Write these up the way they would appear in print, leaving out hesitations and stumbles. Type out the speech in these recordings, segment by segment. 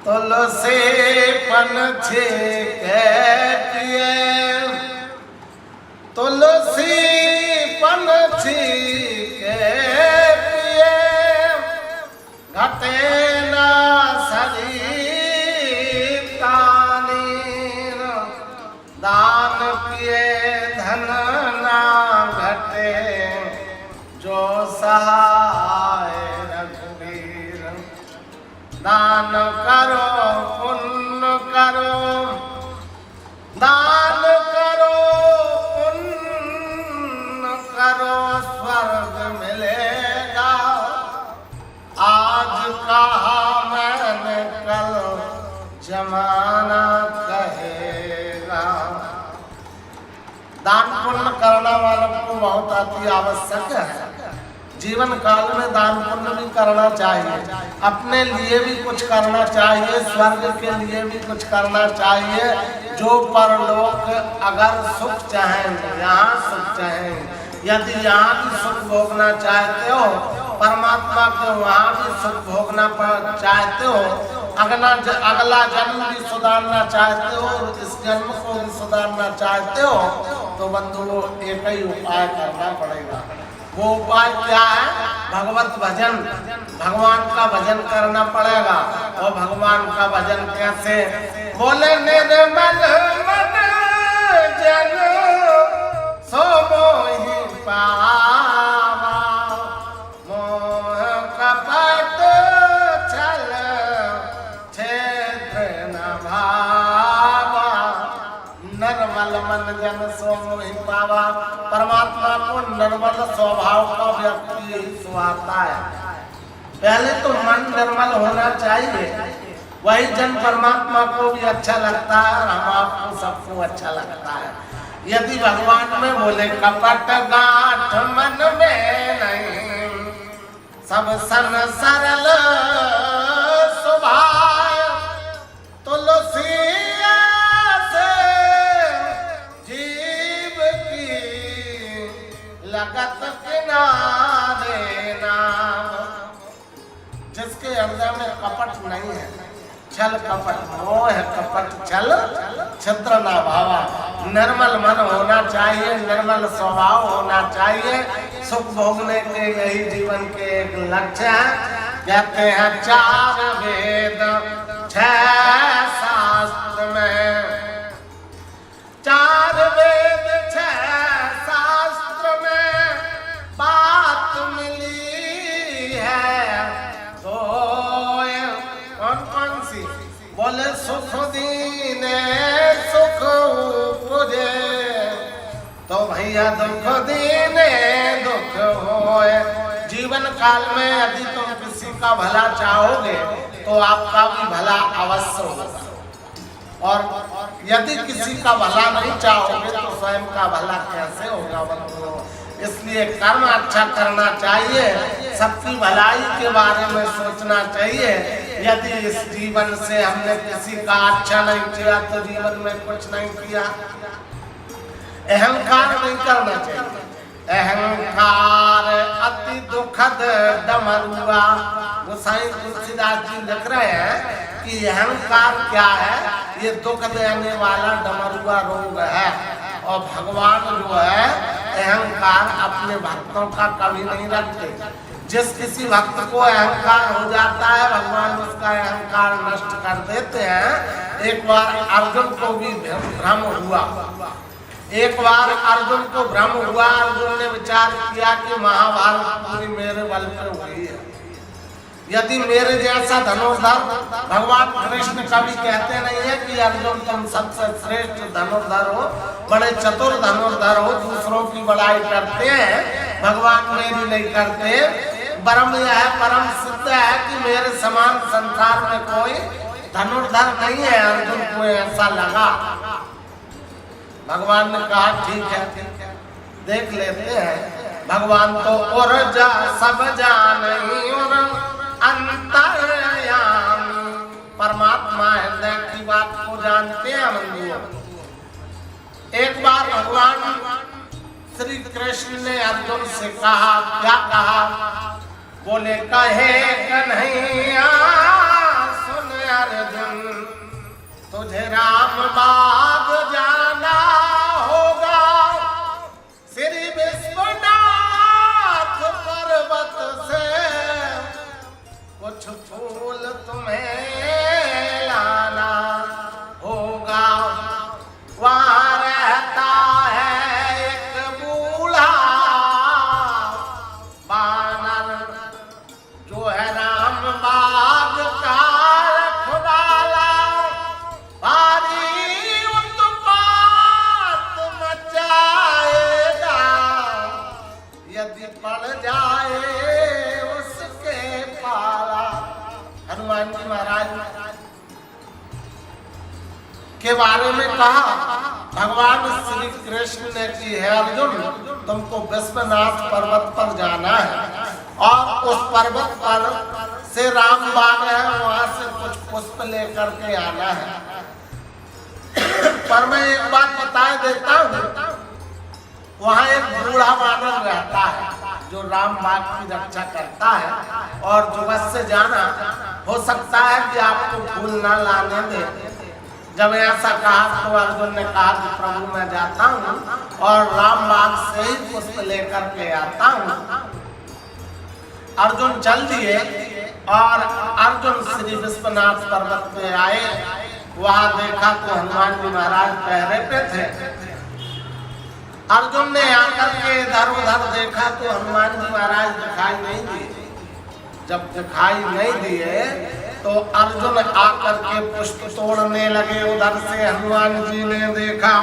तुलसी पंछी के पिए, तुलसी पंछी के पिए, घटे ना सरितानी, दान किए धन ना घटे, जो सहाय रघुवीर। दान करो पुण्य करो, दान करो पुण्य करो, स्वर्ग मिलेगा। आज कहा मैंने कल जमाना कहेगा। दान पुण्य करना वालों को बहुत अति आवश्यक है। जीवन काल में दान पुण्य भी करना चाहिए, अपने लिए भी कुछ करना चाहिए, स्वर्ग के लिए भी कुछ करना चाहिए। जो परलोक अगर सुख चाहेंगे, यहाँ सुख चाहेंगे, यदि यहाँ भी सुख भोगना चाहते हो, परमात्मा को वहाँ भी सुख भोगना चाहते हो, अगला जन्म भी सुधारना चाहते हो, इस जन्म को भी सुधारना चाहते हो, तो बंधुओं एक ही उपाय करना पड़ेगा। वो उपाय क्या है? भगवत भजन, भगवान का भजन करना पड़ेगा। और भगवान का भजन कैसे? बोले निर्मल मन जन सो मोहि पावा, मोह कपट छल छेत्र न भावा। निर्मल मन जन सो मोहि पावा। परमात्मा को निर्मल स्वभाव का व्यक्ति सुहाता है। पहले तो मन निर्मल होना चाहिए, वही जन परमात्मा को भी अच्छा लगता है और हम आपको सबको अच्छा लगता है। यदि भगवान में बोले कपट गांठ मन में नहीं, सब सन सरल स्वभाव, तुलसी से जीव की लगत किनारे नाम। जिसके हृदय में कपट नहीं है, छल कपट मोह कपट छल छिद्र न भावा। निर्मल मन होना चाहिए, निर्मल स्वभाव होना चाहिए। सुख भोगने के यही जीवन के एक लक्ष्य है। कहते हैं चार वेद छह शास्त्र में, चार वेद छह शास्त्र में बात मिली है। तो कौन कौन सी? बोले सुख दीने सुख उपजे, तो भैया दुख दीने दुख होए। जीवन काल में यदि तुम किसी का भला चाहोगे तो आपका भी भला अवश्य होगा, और यदि किसी का भला नहीं चाहोगे तो स्वयं का भला कैसे होगा बंधुओं। इसलिए कर्म अच्छा करना चाहिए, सबकी भलाई के बारे में सोचना चाहिए। यदि इस जीवन से हमने किसी का अच्छा नहीं किया तो जीवन में कुछ नहीं किया। अहंकार नहीं करना चाहिए। अहंकार अति दुखद डमरुआ। गोसाई तुलसीदास जी लिख रहे हैं कि अहंकार क्या है? ये दुख देने वाला डमरुआ रोग है। और भगवान जो है अहंकार अपने भक्तों का कभी नहीं रखते। जिस किसी भक्त को अहंकार हो जाता है, भगवान उसका अहंकार नष्ट कर देते हैं। एक बार अर्जुन को भी भ्रम हुआ, एक बार अर्जुन को भ्रम हुआ। अर्जुन ने विचार किया कि महाभारत पूरी मेरे बल पर हुई है। यदि मेरे जैसा धनुर्धर, भगवान कृष्ण कभी कहते नहीं है कि अर्जुन तुम सबसे श्रेष्ठ धनुर्धर हो, बड़े चतुर धनुर्धर हो, दूसरों की बड़ाई करते हैं, भगवान मेरी नहीं करते। परम यह है, परम सिद्ध है कि मेरे समान संसार में कोई धनुर्धर नहीं है। अर्जुन को ऐसा लगा। भगवान ने कहा ठीक है, देख लेते हैं। भगवान तो और जा सब जानई और अंतर्यामी, परमात्मा हृदय की बात को जानते हैं बंधुओं। एक बार भगवान श्री कृष्ण ने अर्जुन से कहा, क्या कहा? बोले कहे कन्हैया सुन अर्जुन कुछ फूल तुम्हें लाना होगा। वहाँ रहता है एक बूढ़ा बानर, जो है राम बाग का रखवाला। भारी उत्पात मचाएगा, यदि पड़ जाए उसके पाला। हनुमान जी महाराज के बारे में कहा भगवान श्री कृष्ण ने कि है अर्जुन, तुमको विश्वनाथ पर्वत पर जाना है और उस पर्वत पर से राम बाग है, वहां से कुछ पुष्प लेकर के आना है। पर मैं एक बात बता देता हूँ, वहाँ एक बूढ़ा वानर रहता है जो राम बाग की रक्षा करता है, और जुगत से जाना हो सकता है कि आपको फूल ना लाने दे। जब ऐसा कहा तो अर्जुन ने कहा कि प्रभु मैं जाता हूँ और राम बाग से ही पुष्प लेकर के आता हूँ। अर्जुन चल दिए और अर्जुन श्री विश्वनाथ पर्वत पे आए। वहां देखा तो हनुमान जी महाराज पहरे पे थे। अर्जुन ने आकर के इधर उधर देखा तो हनुमान जी महाराज दिखाई नहीं दिए। जब दिखाई नहीं दिए तो अर्जुन आकर के पुष्प तोड़ने लगे। उधर से हनुमान जी ने देखा।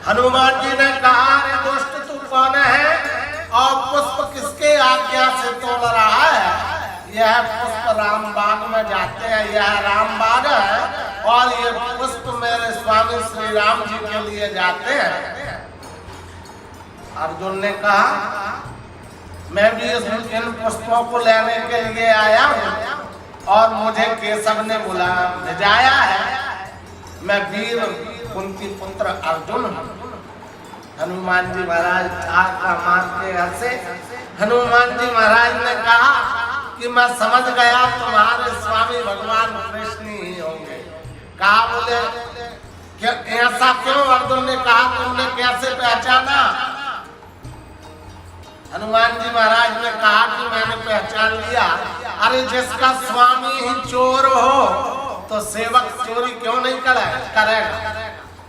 हनुमान जी ने कहा, अरे दुष्ट तू कौन है और पुष्प किसके आज्ञा से तोड़ रहा है? यह पुष्प राम बाग में जाते हैं, यह राम बाग है और ये पुष्प मेरे स्वामी श्री राम जी के लिए जाते हैं। अर्जुन ने कहा, मैं भी इन पुष्पों को लेने के लिए आया हूँ और मुझे केशव ने भेजाया है। मैं वीर कुंती पुत्र अर्जुन हूँ। हनुमान जी महाराज ठाका मार के हंसे। हनुमान जी महाराज ने कहा कि मैं समझ गया तुम्हारे स्वामी भगवान कृष्ण ही होंगे। कहा बोले क्या ऐसा क्यों? अर्जुन ने कहा तुमने कैसे पहचाना? हनुमान जी महाराज ने कहा कि मैंने पहचान लिया। अरे जिसका स्वामी ही चोर हो तो सेवक चोरी क्यों नहीं करेगा?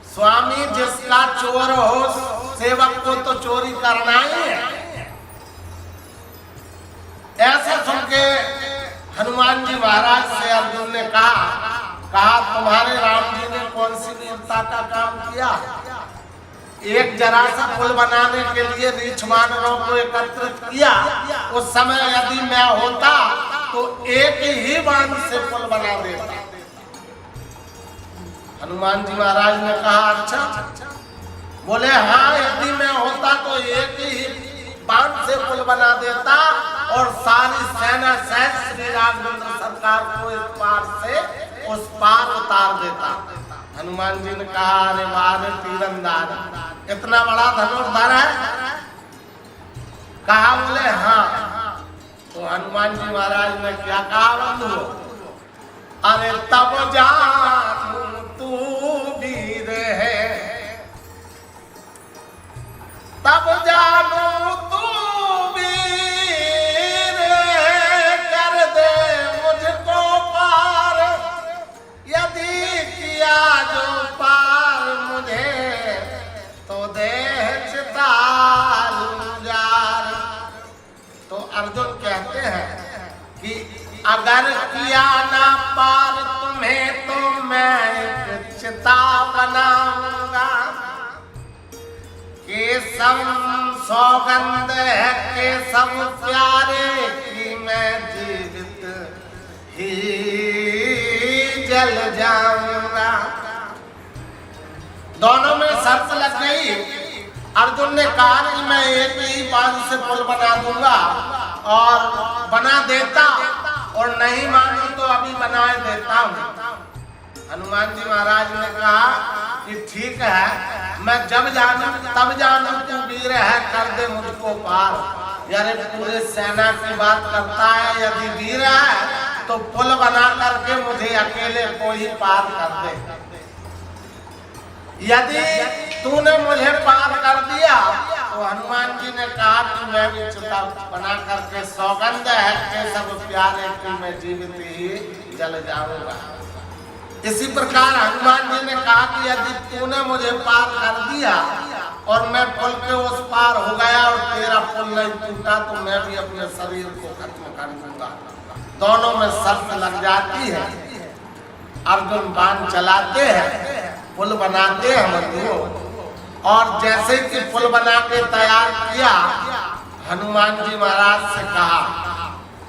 स्वामी जिसका चोर हो सेवक को तो चोरी करना ही है। ऐसा सुन के हनुमान जी महाराज से अर्जुन ने कहा तुम्हारे राम जी ने कौन सी वीरता का काम किया? एक जरा सा पुल बनाने के लिए रीछ वानरों को एकत्रित किया। उस समय यदि मैं होता तो एक ही बाण से पुल बना देता। हनुमान जी महाराज ने कहा अच्छा? बोले हाँ, यदि मैं होता तो एक ही बाण से पुल बना देता और सारी सेना सहित श्री राघवेंद्र सरकार को इस पार से उस पार उतार देता। हनुमान जी ने कहा, अरे वाह तीरंदाज, इतना बड़ा धनुर्धर है? कहा बोले हाँ। तो हनुमान जी महाराज ने क्या कहा बंधु? अरे तब जानू तू वीर है, तब जानू तू वीर है, कर दे मुझको पार, यदि किया जो पार मुझे तो देह चिता लूंजार। तो अर्जुन कहते हैं कि अगर किया ना पार तुम्हें तो मैं एक चिता बनाऊंगा। केशव सौगंध है केशव प्यारे की, मैं जीवित ही जल जाऊंगा। दोनों में शर्त लग गई। अर्जुन ने कहा कि मैं एक ही बाण से पुल बना दूंगा और बना देता, और नहीं मानो तो अभी बना देता हूँ। हनुमान जी महाराज ने कहा कि ठीक है, मैं जब जानू तब जानू तू वीर है, कर दे मुझको पार। यानी पूरे सेना की बात करता है, यदि वीर है तो पुल बना करके मुझे अकेले को ही पार कर दे। यदि तूने मुझे पार कर दिया तो हनुमान जी ने कहा कि मैं भी चिता बना करके सौगंध है के सब प्यारे की मैं जीवित ही जल जाऊंगा। इसी प्रकार हनुमान जी ने कहा कि यदि तूने मुझे पार कर दिया और मैं पुल के उस पार हो गया और तेरा पुल नहीं टूटा तो मैं भी अपने शरीर को खत्म कर दूंगा। दोनों में शर्त लग जाती है। अर्जुन बाण चलाते हैं, पुल बनाते हैं बंधुओं, और जैसे कि पुल बना के तैयार किया, हनुमान जी महाराज से कहा,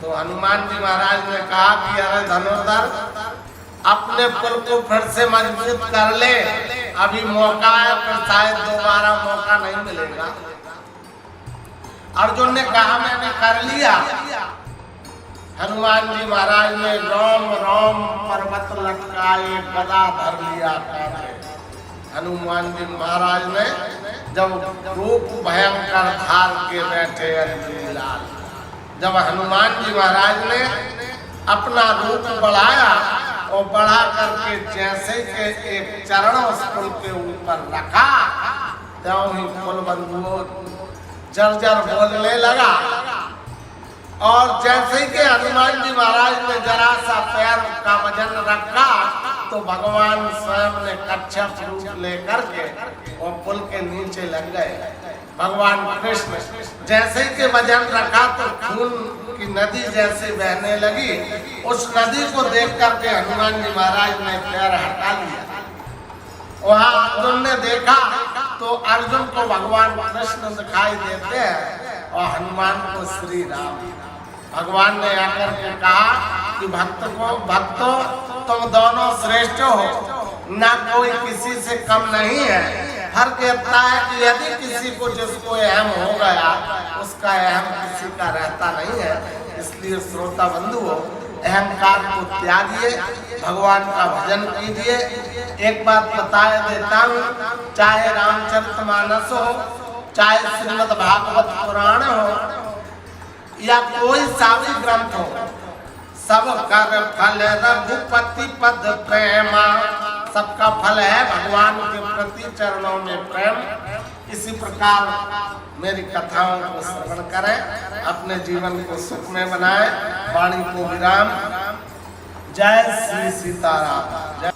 तो हनुमान जी महाराज ने कहा कि अरे धनुर्धर अपने पुल को फिर से मजबूत कर ले, अभी मौका है, फिर शायद दोबारा मौका नहीं मिलेगा। अर्जुन ने कहा मैंने कर लिया। हनुमान जी महाराज ने रोम रोम पर्वत लटकाए गदा धर लिया कांधे। हनुमान जी महाराज ने जब रूप भयंकर धार के बैठे अर्जुन लाल, जब हनुमान जी महाराज ने अपना रूप बढ़ाया और बढ़ा करके जैसे के एक चरण उस पुल के ऊपर रखा, त्यों ही पुल बंधुओं जर्जर बोलने लगा। और जैसे कि हनुमान जी महाराज ने जरा सा पैर का वजन रखा तो भगवान स्वयं ने कच्छप रूप लेकर के वो पुल के नीचे लग गए। भगवान कृष्ण जैसे कि वजन रखा तो खून की नदी जैसे बहने लगी। उस नदी को देख करके हनुमान जी महाराज ने पैर हटा लिया। वहां अर्जुन ने देखा तो अर्जुन को भगवान कृष्ण दिखाई देते हैं और हनुमान को श्री राम। भगवान ने आकर के कहा कि भक्तों तुम दोनों श्रेष्ठ हो, ना कोई किसी से कम नहीं है। हर कहता है कि यदि किसी को जिसको अहम हो गया उसका अहम किसी का रहता नहीं है। इसलिए श्रोता बंधुओं अहंकार को त्यागिए, भगवान का भजन कीजिए। एक बात बता देता हूँ, चाहे रामचरितमानस हो, चाहे श्रीमद् भागवत पुराण हो या कोई सावी ग्रंथ हो, सब कर फल रघुपति पद प्रेमा। सबका फल है भगवान के प्रति चरणों में प्रेम। इसी प्रकार मेरी कथाओं को श्रवण करें, अपने जीवन को सुख में बनाएं। वाणी को विराम। जय श्री सीताराम।